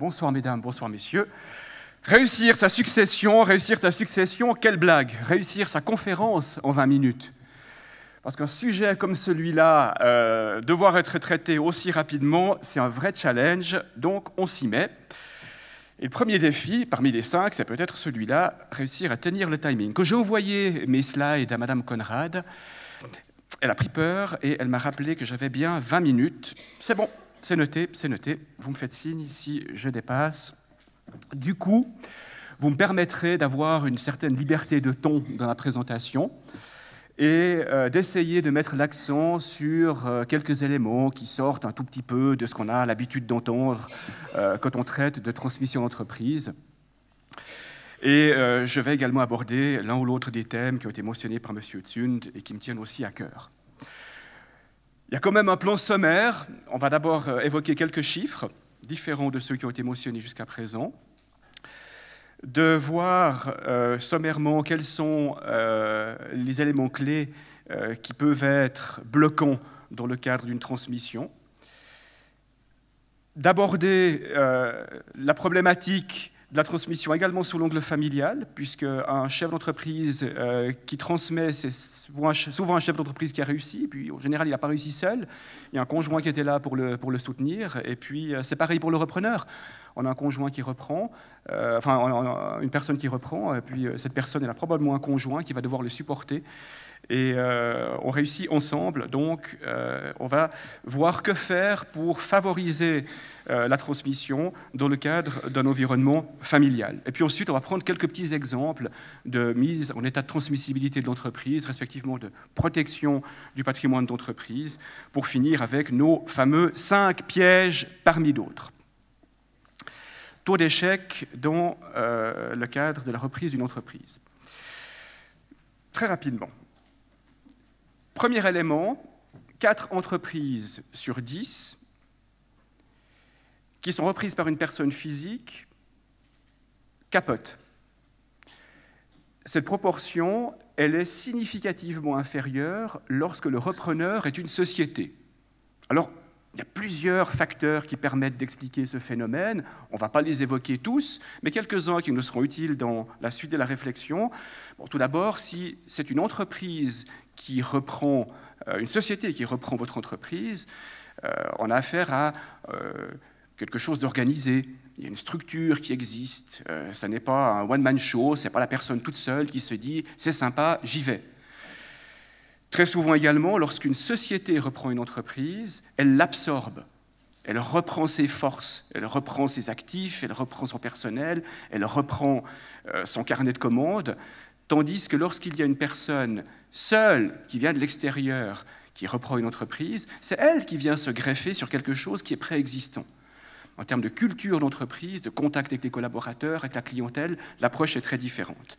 Bonsoir mesdames, bonsoir messieurs. Réussir sa succession, quelle blague. Réussir sa conférence en 20 minutes. Parce qu'un sujet comme celui-là, devoir être traité aussi rapidement, c'est un vrai challenge, donc on s'y met. Et le premier défi, parmi les 5, c'est peut-être celui-là, réussir à tenir le timing. Quand j'ai envoyé mes slides à Madame Conrad, elle a pris peur et elle m'a rappelé que j'avais bien 20 minutes. C'est bon, c'est noté, vous me faites signe si je dépasse. Du coup, vous me permettrez d'avoir une certaine liberté de ton dans la présentation et d'essayer de mettre l'accent sur quelques éléments qui sortent un tout petit peu de ce qu'on a l'habitude d'entendre quand on traite de transmission d'entreprise. Et je vais également aborder l'un ou l'autre des thèmes qui ont été mentionnés par M. Zund et qui me tiennent aussi à cœur. Il y a quand même un plan sommaire. On va d'abord évoquer quelques chiffres, différents de ceux qui ont été mentionnés jusqu'à présent, de voir sommairement quels sont les éléments clés qui peuvent être bloquants dans le cadre d'une transmission, d'aborder la problématique de la transmission également sous l'angle familial, puisque un chef d'entreprise qui transmet, c'est souvent un chef d'entreprise qui a réussi, et puis en général il n'a pas réussi seul, il y a un conjoint qui était là pour le soutenir, et puis c'est pareil pour le repreneur. On a un conjoint qui reprend, une personne qui reprend, et puis cette personne elle a probablement un conjoint qui va devoir le supporter, et on réussit ensemble, donc on va voir que faire pour favoriser la transmission dans le cadre d'un environnement familial. Et puis ensuite, on va prendre quelques petits exemples de mise en état de transmissibilité de l'entreprise, respectivement de protection du patrimoine d'entreprise, pour finir avec nos fameux 5 pièges parmi d'autres. Taux d'échec dans le cadre de la reprise d'une entreprise. Très rapidement. Premier élément, 4 entreprises sur 10 qui sont reprises par une personne physique capotent. Cette proportion, elle est significativement inférieure lorsque le repreneur est une société. Alors, il y a plusieurs facteurs qui permettent d'expliquer ce phénomène. On ne va pas les évoquer tous, mais quelques-uns qui nous seront utiles dans la suite de la réflexion. Bon, tout d'abord, si c'est une entreprise qui reprend, une société qui reprend votre entreprise, on a affaire à quelque chose d'organisé. Il y a une structure qui existe. Ça n'est pas un one-man show, ce n'est pas la personne toute seule qui se dit « c'est sympa, j'y vais ». Très souvent également, lorsqu'une société reprend une entreprise, elle l'absorbe. Elle reprend ses forces, elle reprend ses actifs, elle reprend son personnel, elle reprend son carnet de commandes, tandis que lorsqu'il y a une personne seule qui vient de l'extérieur, qui reprend une entreprise, c'est elle qui vient se greffer sur quelque chose qui est préexistant. En termes de culture d'entreprise, de contact avec les collaborateurs, avec la clientèle, l'approche est très différente.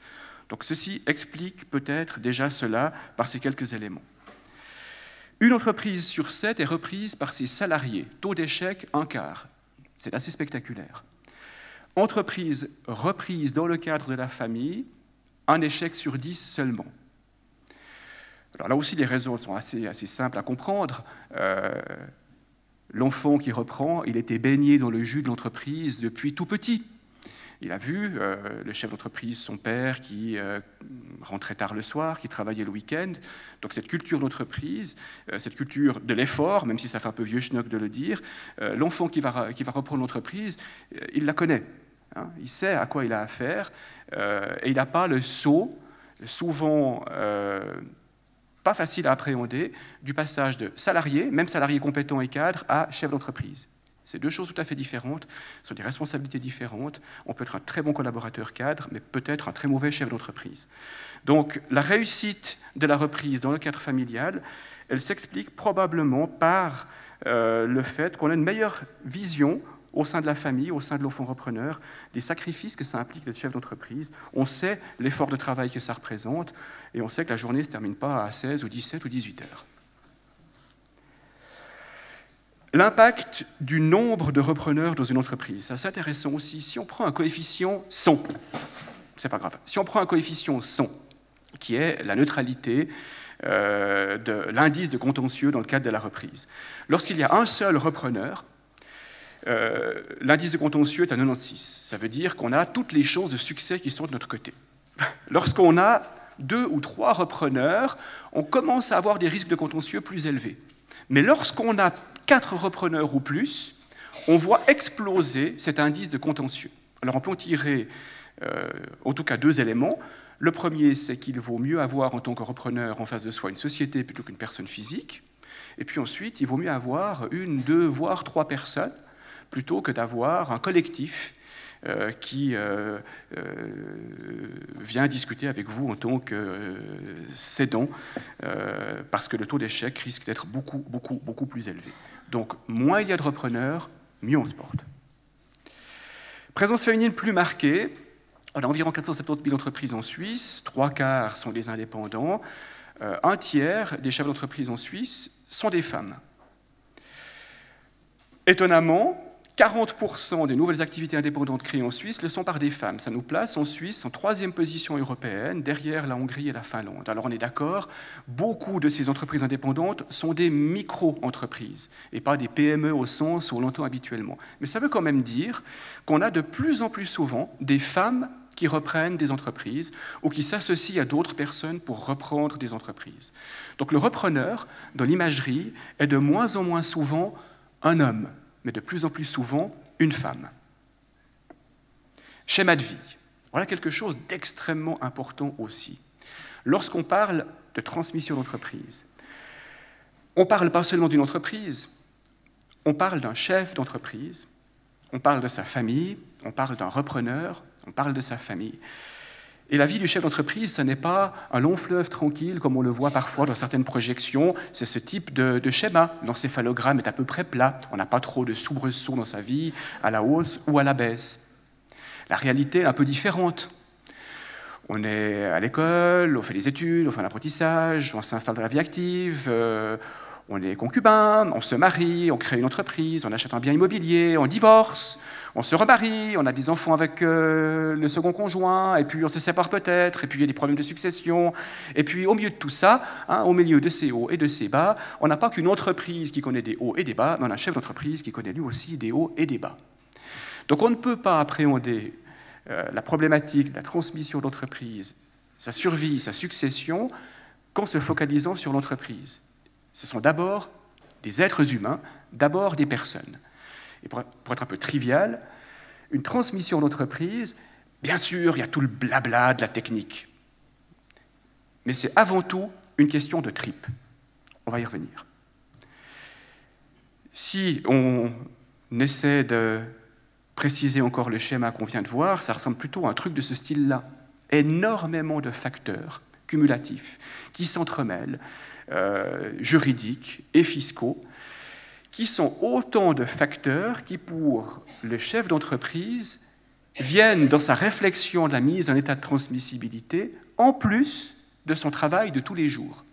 Donc ceci explique peut-être déjà cela par ces quelques éléments. Une entreprise sur 7 est reprise par ses salariés. Taux d'échec, 1/4. C'est assez spectaculaire. Entreprise reprise dans le cadre de la famille, un échec sur 10 seulement. Alors là aussi, les raisons sont assez simples à comprendre. L'enfant qui reprend, il était baigné dans le jus de l'entreprise depuis tout petit. Il a vu le chef d'entreprise, son père, qui rentrait tard le soir, qui travaillait le week-end. Donc cette culture d'entreprise, cette culture de l'effort, même si ça fait un peu vieux schnock de le dire, l'enfant qui va reprendre l'entreprise, il la connaît. Hein, il sait à quoi il a affaire, et il n'a pas le saut, souvent pas facile à appréhender, du passage de salarié, même salarié compétent et cadre, à chef d'entreprise. C'est deux choses tout à fait différentes, ce sont des responsabilités différentes. On peut être un très bon collaborateur cadre, mais peut-être un très mauvais chef d'entreprise. Donc la réussite de la reprise dans le cadre familial, elle s'explique probablement par le fait qu'on a une meilleure vision au sein de la famille, au sein de l'enfant repreneur, des sacrifices que ça implique d'être chef d'entreprise. On sait l'effort de travail que ça représente, et on sait que la journée ne se termine pas à 16 ou 17 ou 18 heures. L'impact du nombre de repreneurs dans une entreprise, c'est intéressant aussi. Si on prend un coefficient 100, c'est pas grave. Si on prend un coefficient 100, qui est la neutralité de l'indice de contentieux dans le cadre de la reprise, lorsqu'il y a un seul repreneur, l'indice de contentieux est à 96. Ça veut dire qu'on a toutes les chances de succès qui sont de notre côté. Lorsqu'on a 2 ou 3 repreneurs, on commence à avoir des risques de contentieux plus élevés. Mais lorsqu'on a 4 repreneurs ou plus, on voit exploser cet indice de contentieux. Alors on peut en tirer en tout cas 2 éléments. Le premier, c'est qu'il vaut mieux avoir en tant que repreneur en face de soi une société plutôt qu'une personne physique. Et puis ensuite, il vaut mieux avoir 1, 2, voire 3 personnes plutôt que d'avoir un collectif qui vient discuter avec vous en tant que cédant, parce que le taux d'échec risque d'être beaucoup plus élevé. Donc, moins il y a de repreneurs, mieux on se porte. Présence féminine plus marquée. On a environ 470 000 entreprises en Suisse, 3/4 sont des indépendants, 1/3 des chefs d'entreprise en Suisse sont des femmes. Étonnamment, 40% des nouvelles activités indépendantes créées en Suisse le sont par des femmes. Ça nous place en Suisse en 3e position européenne, derrière la Hongrie et la Finlande. Alors on est d'accord, beaucoup de ces entreprises indépendantes sont des micro-entreprises et pas des PME au sens où on l'entend habituellement. Mais ça veut quand même dire qu'on a de plus en plus souvent des femmes qui reprennent des entreprises ou qui s'associent à d'autres personnes pour reprendre des entreprises. Donc le repreneur, dans l'imagerie, est de moins en moins souvent un homme, mais de plus en plus souvent une femme. Schéma de vie. Voilà quelque chose d'extrêmement important aussi. Lorsqu'on parle de transmission d'entreprise, on ne parle pas seulement d'une entreprise, on parle d'un chef d'entreprise, on parle de sa famille, on parle d'un repreneur, on parle de sa famille. Et la vie du chef d'entreprise, ce n'est pas un long fleuve tranquille, comme on le voit parfois dans certaines projections. C'est ce type de schéma. L'encéphalogramme est à peu près plat. On n'a pas trop de soubresauts dans sa vie, à la hausse ou à la baisse. La réalité est un peu différente. On est à l'école, on fait des études, on fait un apprentissage, on s'installe dans la vie active, on est concubin, on se marie, on crée une entreprise, on achète un bien immobilier, on divorce, on se remarie, on a des enfants avec le second conjoint, et puis on se sépare peut-être, et puis il y a des problèmes de succession. Et puis au milieu de tout ça, au milieu de ces hauts et de ces bas, on n'a pas qu'une entreprise qui connaît des hauts et des bas, mais on a un chef d'entreprise qui connaît lui aussi des hauts et des bas. Donc on ne peut pas appréhender la problématique de la transmission d'entreprise, sa survie, sa succession, qu'en se focalisant sur l'entreprise. Ce sont d'abord des êtres humains, d'abord des personnes. Et pour être un peu trivial, une transmission d'entreprise, bien sûr, il y a tout le blabla de la technique. Mais c'est avant tout une question de tripes. On va y revenir. Si on essaie de préciser encore le schéma qu'on vient de voir, ça ressemble plutôt à un truc de ce style-là. Énormément de facteurs cumulatifs qui s'entremêlent, juridiques et fiscaux, qui sont autant de facteurs qui, pour le chef d'entreprise, viennent dans sa réflexion de la mise en état de transmissibilité, en plus de son travail de tous les jours.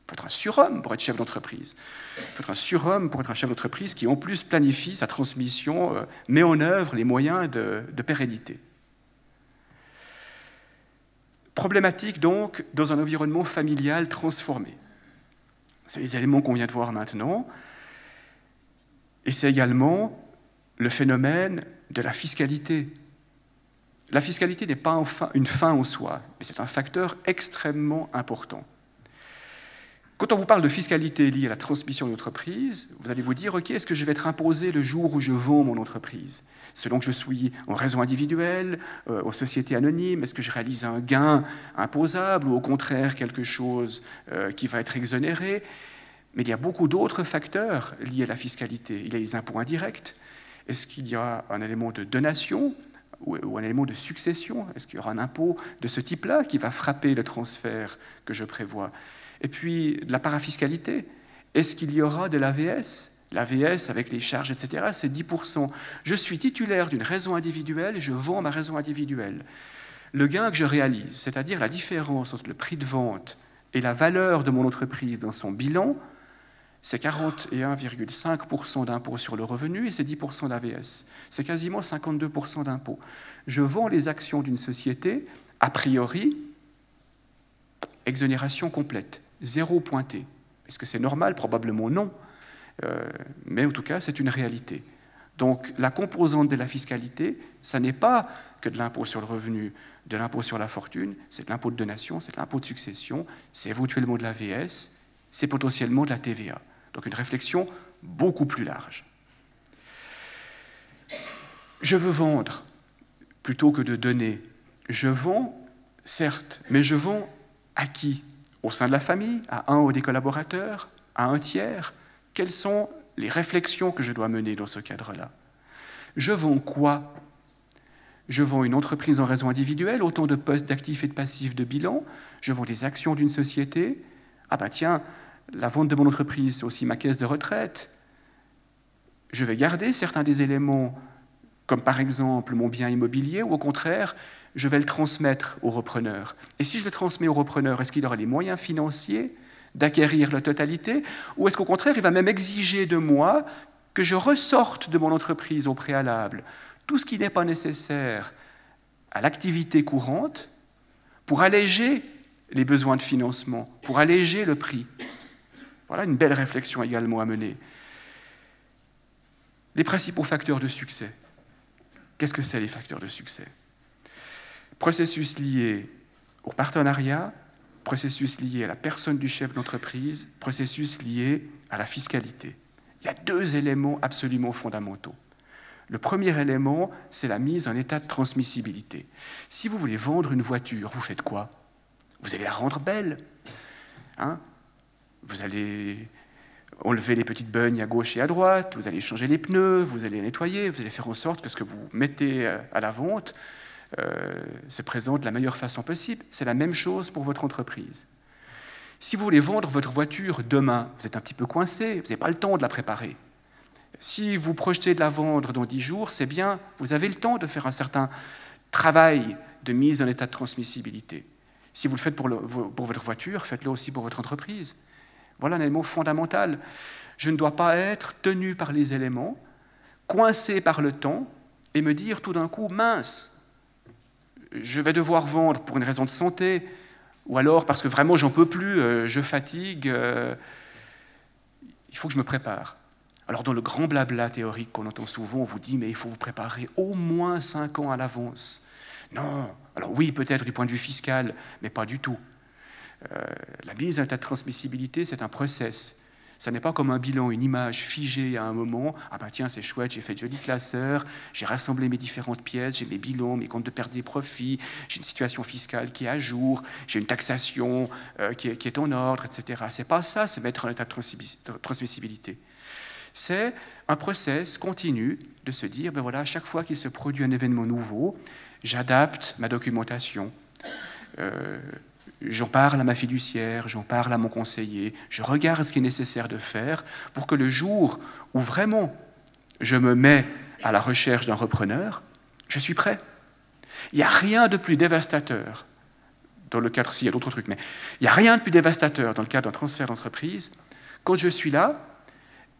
Il faut être un surhomme pour être chef d'entreprise. Il faut être un surhomme pour être un chef d'entreprise qui, en plus, planifie sa transmission, met en œuvre les moyens de pérennité. Problématique, donc, dans un environnement familial transformé. C'est les éléments qu'on vient de voir maintenant. Et c'est également le phénomène de la fiscalité. La fiscalité n'est pas une fin en soi, mais c'est un facteur extrêmement important. Quand on vous parle de fiscalité liée à la transmission d'une entreprise, vous allez vous dire, OK, est-ce que je vais être imposé le jour où je vends mon entreprise? Selon que je suis en réseau individuel, aux sociétés anonymes, est-ce que je réalise un gain imposable ou au contraire quelque chose qui va être exonéré? Mais il y a beaucoup d'autres facteurs liés à la fiscalité. Il y a les impôts indirects. Est-ce qu'il y a un élément de donation ou un élément de succession? Est-ce qu'il y aura un impôt de ce type-là qui va frapper le transfert que je prévois? Et puis, de la parafiscalité. Est-ce qu'il y aura de l'AVS? L'AVS, avec les charges, etc., c'est 10%. Je suis titulaire d'une raison individuelle et je vends ma raison individuelle. Le gain que je réalise, c'est-à-dire la différence entre le prix de vente et la valeur de mon entreprise dans son bilan, c'est 41,5% d'impôt sur le revenu et c'est 10% d'AVS. C'est quasiment 52% d'impôt. Je vends les actions d'une société, a priori, exonération complète, zéro pointé. Est-ce que c'est normal? Probablement non. Mais en tout cas, c'est une réalité. Donc la composante de la fiscalité, ça n'est pas que de l'impôt sur le revenu, de l'impôt sur la fortune, c'est de l'impôt de donation, c'est de l'impôt de succession, c'est éventuellement de l'AVS, c'est potentiellement de la TVA. Donc une réflexion beaucoup plus large. Je veux vendre plutôt que de donner. Je vends, certes, mais je vends à qui? Au sein de la famille, à un ou des collaborateurs, à un tiers? Quelles sont les réflexions que je dois mener dans ce cadre-là? Je vends quoi? Je vends une entreprise en raison individuelle, autant de postes d'actifs et de passifs de bilan. Je vends des actions d'une société. Ah ben tiens, la vente de mon entreprise, c'est aussi ma caisse de retraite. Je vais garder certains des éléments, comme par exemple mon bien immobilier, ou au contraire, je vais le transmettre au repreneur. Et si je le transmets au repreneur, est-ce qu'il aura les moyens financiers d'acquérir la totalité, ou est-ce qu'au contraire, il va même exiger de moi que je ressorte de mon entreprise au préalable tout ce qui n'est pas nécessaire à l'activité courante pour alléger les besoins de financement, pour alléger le prix? Voilà une belle réflexion également à mener. Les principaux facteurs de succès. Qu'est-ce que c'est les facteurs de succès? Processus liés au partenariat, processus lié à la personne du chef d'entreprise, processus lié à la fiscalité. Il y a deux éléments absolument fondamentaux. Le premier élément, c'est la mise en état de transmissibilité. Si vous voulez vendre une voiture, vous faites quoi? Vous allez la rendre belle. Hein? Vous allez enlever les petites begnes à gauche et à droite, vous allez changer les pneus, vous allez les nettoyer, vous allez faire en sorte que ce que vous mettez à la vente se présente de la meilleure façon possible. C'est la même chose pour votre entreprise. Si vous voulez vendre votre voiture demain, vous êtes un petit peu coincé, vous n'avez pas le temps de la préparer. Si vous projetez de la vendre dans 10 jours, c'est bien, vous avez le temps de faire un certain travail de mise en état de transmissibilité. Si vous le faites pour votre voiture, faites-le aussi pour votre entreprise. Voilà un élément fondamental. Je ne dois pas être tenu par les éléments, coincé par le temps, et me dire tout d'un coup, mince, je vais devoir vendre pour une raison de santé, ou alors parce que vraiment j'en peux plus, je fatigue, il faut que je me prépare. Alors dans le grand blabla théorique qu'on entend souvent, on vous dit mais il faut vous préparer au moins 5 ans à l'avance. Non, alors oui peut-être du point de vue fiscal, mais pas du tout. La mise en état de transmissibilité, c'est un process. Ça n'est pas comme un bilan, une image figée à un moment. Ah ben tiens, c'est chouette, j'ai fait de jolis classeurs, j'ai rassemblé mes différentes pièces, j'ai mes bilans, mes comptes de pertes et profits, j'ai une situation fiscale qui est à jour, j'ai une taxation qui est en ordre, etc. C'est pas ça, c'est mettre en état de transmissibilité. C'est un process continu de se dire, ben voilà, à chaque fois qu'il se produit un événement nouveau, j'adapte ma documentation. J'en parle à ma fiduciaire, j'en parle à mon conseiller, je regarde ce qui est nécessaire de faire pour que le jour où vraiment je me mets à la recherche d'un repreneur, je suis prêt. Il n'y a rien de plus dévastateur dans le cadre, s'il y a d'autres trucs, mais il n'y a rien de plus dévastateur dans le cadre d'un transfert d'entreprise quand je suis là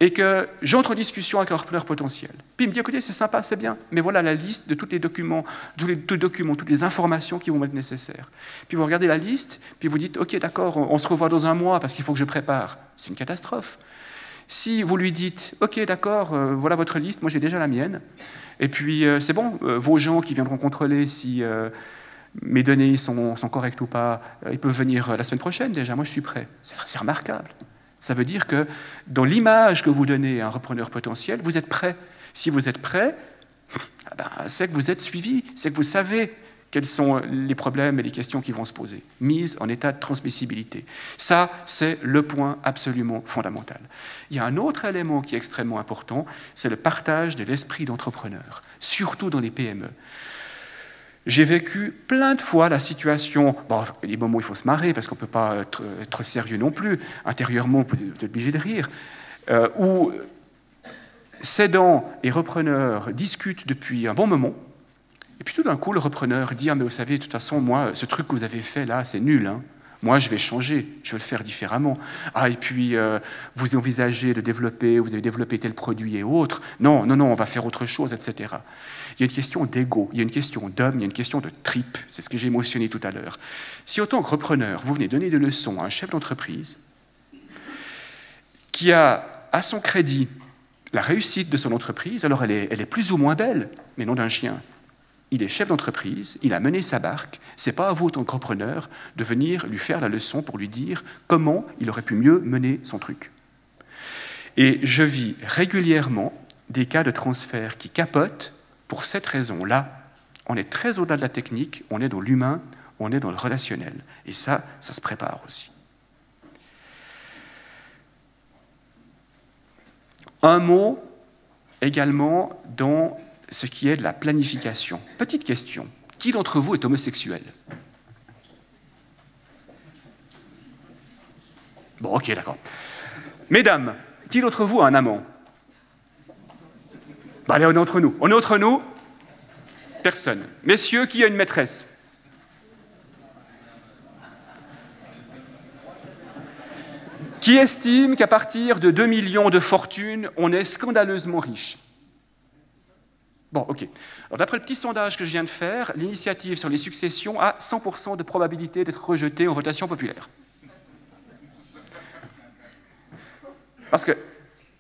et que j'entre en discussion avec un repreneur potentiel. Puis il me dit, écoutez, c'est sympa, c'est bien, mais voilà la liste de tous les documents, toutes les informations qui vont être nécessaires. Puis vous regardez la liste, puis vous dites, ok, d'accord, on se revoit dans un mois parce qu'il faut que je prépare. C'est une catastrophe. Si vous lui dites, ok, d'accord, voilà votre liste, moi j'ai déjà la mienne, et puis c'est bon, vos gens qui viendront contrôler si mes données sont correctes ou pas, ils peuvent venir la semaine prochaine déjà, moi je suis prêt. C'est remarquable. Ça veut dire que dans l'image que vous donnez à un repreneur potentiel, vous êtes prêt. Si vous êtes prêt, c'est que vous êtes suivi, c'est que vous savez quels sont les problèmes et les questions qui vont se poser. Mise en état de transmissibilité. Ça, c'est le point absolument fondamental. Il y a un autre élément qui est extrêmement important, c'est le partage de l'esprit d'entrepreneur, surtout dans les PME. J'ai vécu plein de fois la situation, bon, il y a des moments où il faut se marrer parce qu'on ne peut pas être sérieux non plus, intérieurement vous êtes obligé de rire, où cédants et repreneurs discutent depuis un bon moment, et puis tout d'un coup le repreneur dit « Ah mais vous savez, de toute façon, moi, ce truc que vous avez fait là, c'est nul, hein. Moi, je vais changer, je vais le faire différemment. Ah, et puis, vous envisagez de développer, vous avez développé tel produit et autres. Non, non, non, on va faire autre chose, etc. » Il y a une question d'ego, il y a une question d'homme, il y a une question de tripes. C'est ce que j'ai mentionné tout à l'heure. Si, en tant que repreneur, vous venez donner des leçons à un chef d'entreprise qui a, à son crédit, la réussite de son entreprise, alors elle est plus ou moins belle, mais non d'un chien. Il est chef d'entreprise, il a mené sa barque, c'est pas à vous, en tant qu'entrepreneur, de venir lui faire la leçon pour lui dire comment il aurait pu mieux mener son truc. Et je vis régulièrement des cas de transfert qui capotent pour cette raison-là. On est très au-delà de la technique, on est dans l'humain, on est dans le relationnel. Et ça se prépare aussi. Un mot également dans ce qui est de la planification. Petite question, qui d'entre vous est homosexuel? Bon, ok, d'accord. Mesdames, qui d'entre vous a un amant? Bah, allez, on est entre nous. On est entre nous? Personne. Messieurs, qui a une maîtresse? Qui estime qu'à partir de 2 millions de fortune, on est scandaleusement riche? Bon, ok. Alors, d'après le petit sondage que je viens de faire, l'initiative sur les successions a 100% de probabilité d'être rejetée en votation populaire. Parce que,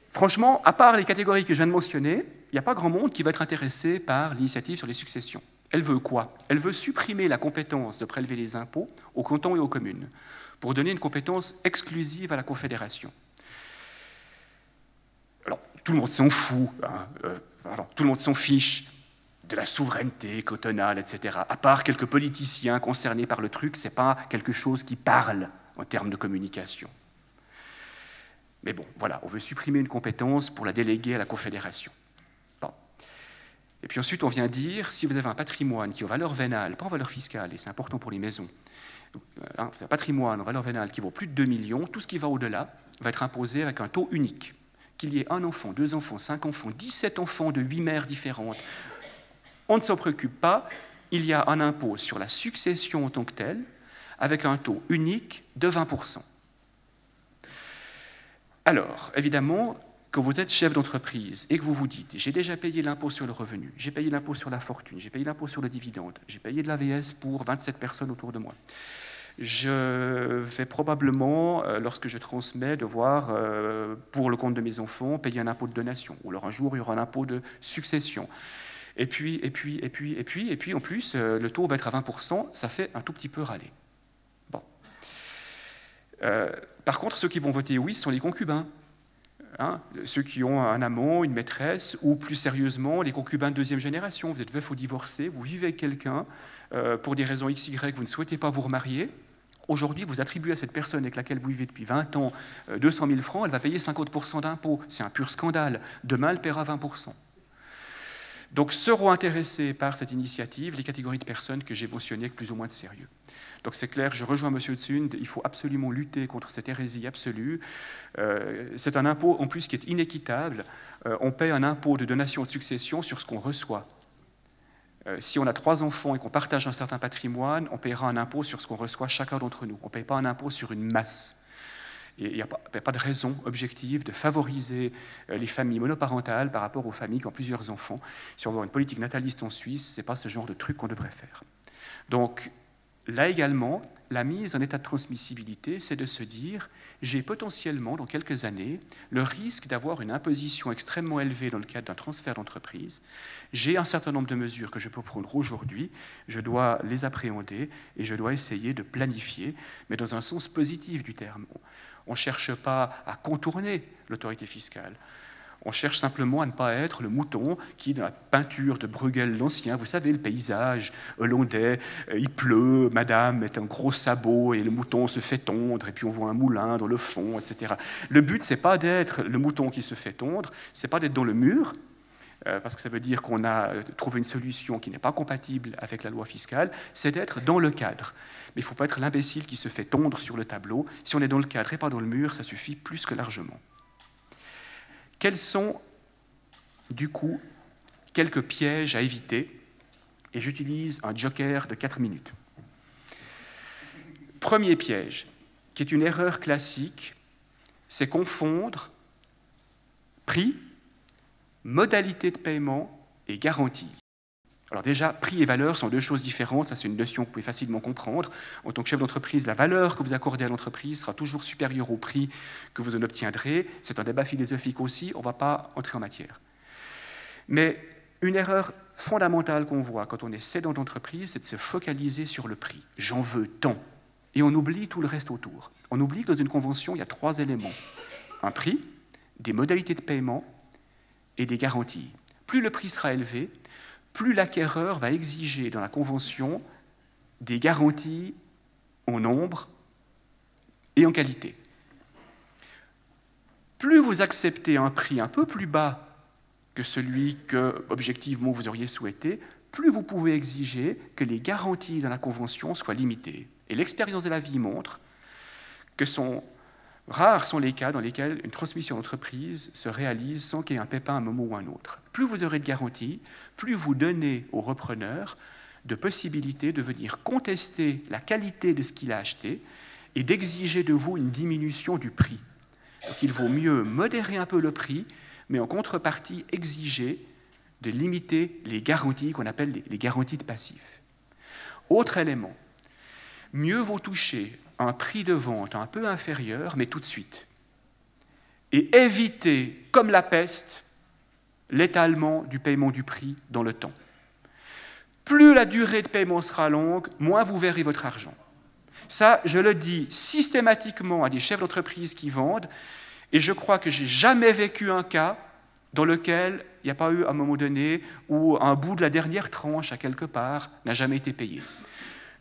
franchement, à part les catégories que je viens de mentionner, il n'y a pas grand monde qui va être intéressé par l'initiative sur les successions. Elle veut quoi? Elle veut supprimer la compétence de prélever les impôts aux cantons et aux communes, pour donner une compétence exclusive à la Confédération. Alors, tout le monde s'en fout, hein, tout le monde s'en fiche de la souveraineté cantonale, etc. À part quelques politiciens concernés par le truc, ce n'est pas quelque chose qui parle en termes de communication. Mais bon, voilà, on veut supprimer une compétence pour la déléguer à la Confédération. Bon. Et puis ensuite, on vient dire, si vous avez un patrimoine qui est en valeur vénale, pas en valeur fiscale, et c'est important pour les maisons, un patrimoine en valeur vénale qui vaut plus de 2 millions, tout ce qui va au-delà va être imposé avec un taux unique. Qu'il y ait 1 enfant, 2 enfants, 5 enfants, 17 enfants de 8 mères différentes, on ne s'en préoccupe pas, il y a un impôt sur la succession en tant que telle, avec un taux unique de 20%. Alors, évidemment, quand vous êtes chef d'entreprise et que vous vous dites « j'ai déjà payé l'impôt sur le revenu, j'ai payé l'impôt sur la fortune, j'ai payé l'impôt sur le dividende, j'ai payé de l'AVS pour 27 personnes autour de moi. Je vais probablement, lorsque je transmets, devoir, pour le compte de mes enfants, payer un impôt de donation. Ou alors un jour, il y aura un impôt de succession. Et puis, en plus, le taux va être à 20%, ça fait un tout petit peu râler. Bon. Par contre, ceux qui vont voter oui sont les concubins. Hein, ceux qui ont un amant, une maîtresse, ou plus sérieusement, les concubins de deuxième génération. Vous êtes veuf ou divorcé, vous vivez avec quelqu'un, pour des raisons XY, vous ne souhaitez pas vous remarier. Aujourd'hui, vous attribuez à cette personne avec laquelle vous vivez depuis 20 ans 200 000 francs, elle va payer 50% d'impôts. C'est un pur scandale. Demain, elle paiera 20%. Donc, seront intéressés par cette initiative les catégories de personnes que j'ai mentionnées avec plus ou moins de sérieux. Donc c'est clair, je rejoins M. Tsund, il faut absolument lutter contre cette hérésie absolue. C'est un impôt en plus qui est inéquitable. On paie un impôt de donation de succession sur ce qu'on reçoit. Si on a 3 enfants et qu'on partage un certain patrimoine, on paiera un impôt sur ce qu'on reçoit chacun d'entre nous. On ne paye pas un impôt sur une masse. Et il n'y a pas de raison objective de favoriser les familles monoparentales par rapport aux familles qui ont plusieurs enfants. Si on veut une politique nataliste en Suisse, ce n'est pas ce genre de truc qu'on devrait faire. Donc, là également, la mise en état de transmissibilité, c'est de se dire j'ai potentiellement, dans quelques années, le risque d'avoir une imposition extrêmement élevée dans le cadre d'un transfert d'entreprise. J'ai un certain nombre de mesures que je peux prendre aujourd'hui, je dois les appréhender et je dois essayer de planifier, mais dans un sens positif du terme. On ne cherche pas à contourner l'autorité fiscale. On cherche simplement à ne pas être le mouton qui, dans la peinture de Bruegel l'Ancien, vous savez, le paysage hollandais, il pleut, madame met un gros sabot et le mouton se fait tondre, et puis on voit un moulin dans le fond, etc. Le but, ce n'est pas d'être le mouton qui se fait tondre, ce n'est pas d'être dans le mur, parce que ça veut dire qu'on a trouvé une solution qui n'est pas compatible avec la loi fiscale, c'est d'être dans le cadre. Mais il ne faut pas être l'imbécile qui se fait tondre sur le tableau. Si on est dans le cadre et pas dans le mur, ça suffit plus que largement. Quels sont, du coup, quelques pièges à éviter? Et j'utilise un joker de 4 minutes. Premier piège, qui est une erreur classique, c'est confondre prix, modalité de paiement et garantie. Alors déjà, prix et valeur sont deux choses différentes, ça c'est une notion que vous pouvez facilement comprendre. En tant que chef d'entreprise, la valeur que vous accordez à l'entreprise sera toujours supérieure au prix que vous en obtiendrez. C'est un débat philosophique aussi, on ne va pas entrer en matière. Mais une erreur fondamentale qu'on voit quand on est cédant d'entreprise, c'est de se focaliser sur le prix. J'en veux tant. Et on oublie tout le reste autour. On oublie que dans une convention, il y a 3 éléments. Un prix, des modalités de paiement et des garanties. Plus le prix sera élevé, plus l'acquéreur va exiger dans la convention des garanties en nombre et en qualité. Plus vous acceptez un prix un peu plus bas que celui que, objectivement, vous auriez souhaité, plus vous pouvez exiger que les garanties dans la convention soient limitées. Et l'expérience de la vie montre que rares sont les cas dans lesquels une transmission d'entreprise se réalise sans qu'il y ait un pépin à un moment ou à un autre. Plus vous aurez de garanties, plus vous donnez au repreneur de possibilités de venir contester la qualité de ce qu'il a acheté et d'exiger de vous une diminution du prix. Donc il vaut mieux modérer un peu le prix, mais en contrepartie exiger de limiter les garanties qu'on appelle les garanties de passif. Autre élément, mieux vaut toucher un prix de vente un peu inférieur, mais tout de suite, et éviter, comme la peste, l'étalement du paiement du prix dans le temps. Plus la durée de paiement sera longue, moins vous verrez votre argent. Ça, je le dis systématiquement à des chefs d'entreprise qui vendent, et je crois que je n'ai jamais vécu un cas dans lequel il n'y a pas eu, à un moment donné, où un bout de la dernière tranche, à quelque part, n'a jamais été payé.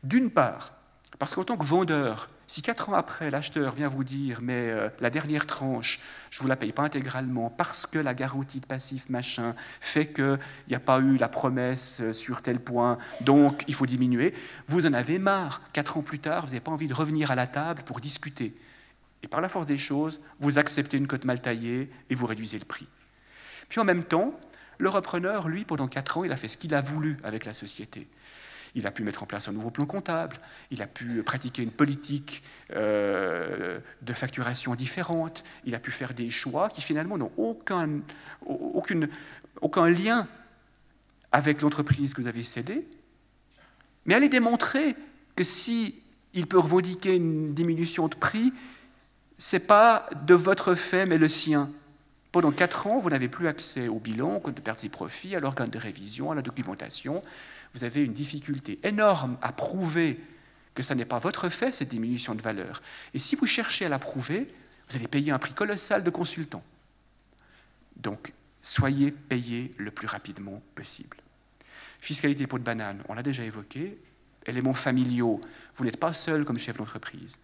D'une part, parce qu'en tant que vendeur, si 4 ans après, l'acheteur vient vous dire « mais la dernière tranche, je ne vous la paye pas intégralement parce que la garantie de passif machin fait qu'il n'y a pas eu la promesse sur tel point, donc il faut diminuer », vous en avez marre. 4 ans plus tard, vous n'avez pas envie de revenir à la table pour discuter. Et par la force des choses, vous acceptez une cote mal taillée et vous réduisez le prix. Puis en même temps, le repreneur, lui, pendant 4 ans, il a fait ce qu'il a voulu avec la société. Il a pu mettre en place un nouveau plan comptable, il a pu pratiquer une politique de facturation différente, il a pu faire des choix qui finalement n'ont aucun lien avec l'entreprise que vous avez cédée, mais allez démontrer que si il peut revendiquer une diminution de prix, ce n'est pas de votre fait, mais le sien. Pendant 4 ans, vous n'avez plus accès au bilan, au compte de pertes et profits, à l'organe de révision, à la documentation. Vous avez une difficulté énorme à prouver que ça n'est pas votre fait, cette diminution de valeur. Et si vous cherchez à la prouver, vous allez payer un prix colossal de consultant. Donc, soyez payés le plus rapidement possible. Fiscalité pot de banane, on l'a déjà évoqué. Éléments familiaux, vous n'êtes pas seul comme chef d'entreprise.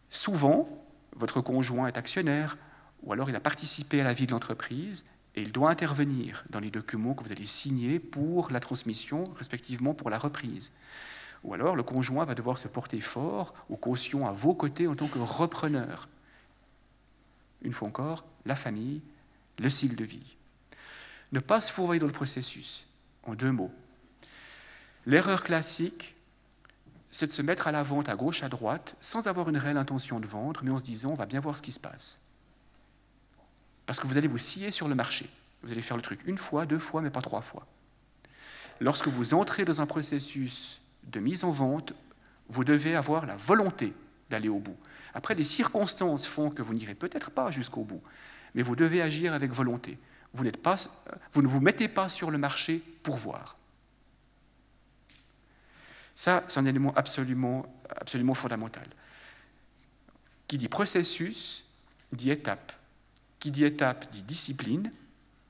Souvent, votre conjoint est actionnaire, ou alors il a participé à la vie de l'entreprise, et il doit intervenir dans les documents que vous allez signer pour la transmission, respectivement pour la reprise. Ou alors le conjoint va devoir se porter fort ou caution à vos côtés en tant que repreneur. Une fois encore, la famille, le cycle de vie. Ne pas se fourvoyer dans le processus, en 2 mots. L'erreur classique, c'est de se mettre à la vente à gauche, à droite, sans avoir une réelle intention de vendre, mais en se disant, on va bien voir ce qui se passe. Parce que vous allez vous scier sur le marché. Vous allez faire le truc 1 fois, 2 fois, mais pas 3 fois. Lorsque vous entrez dans un processus de mise en vente, vous devez avoir la volonté d'aller au bout. Après, les circonstances font que vous n'irez peut-être pas jusqu'au bout, mais vous devez agir avec volonté. Vous ne vous mettez pas sur le marché pour voir. Ça, c'est un élément absolument fondamental. Qui dit processus, dit étape. Qui dit étape dit discipline,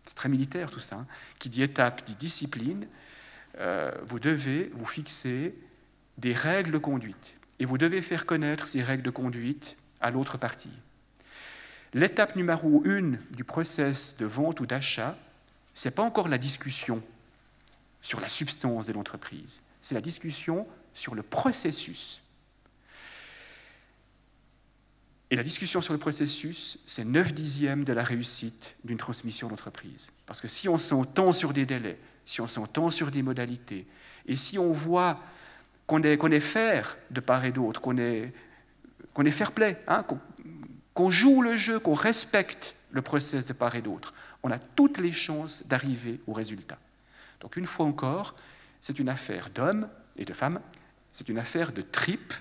c'est très militaire tout ça, hein. Qui dit étape dit discipline, vous devez vous fixer des règles de conduite et vous devez faire connaître ces règles de conduite à l'autre partie. L'étape numéro 1 du process de vente ou d'achat, ce n'est pas encore la discussion sur la substance de l'entreprise, c'est la discussion sur le processus. Et la discussion sur le processus, c'est 9/10 de la réussite d'une transmission d'entreprise. Parce que si on s'entend sur des délais, si on s'entend sur des modalités, et si on voit qu'on est fair de part et d'autre, qu'on est fair play, hein, qu'on joue le jeu, qu'on respecte le process de part et d'autre, on a toutes les chances d'arriver au résultat. Donc une fois encore, c'est une affaire d'hommes et de femmes, c'est une affaire de tripes,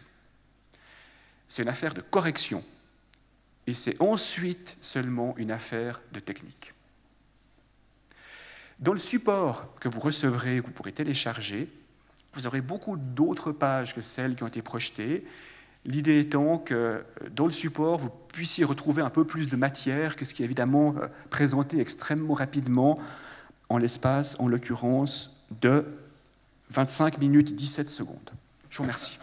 c'est une affaire de correction, et c'est ensuite seulement une affaire de technique. Dans le support que vous recevrez, que vous pourrez télécharger, vous aurez beaucoup d'autres pages que celles qui ont été projetées. L'idée étant que dans le support, vous puissiez retrouver un peu plus de matière que ce qui est évidemment présenté extrêmement rapidement en l'espace, en l'occurrence, de 25 minutes 17 secondes. Je vous remercie.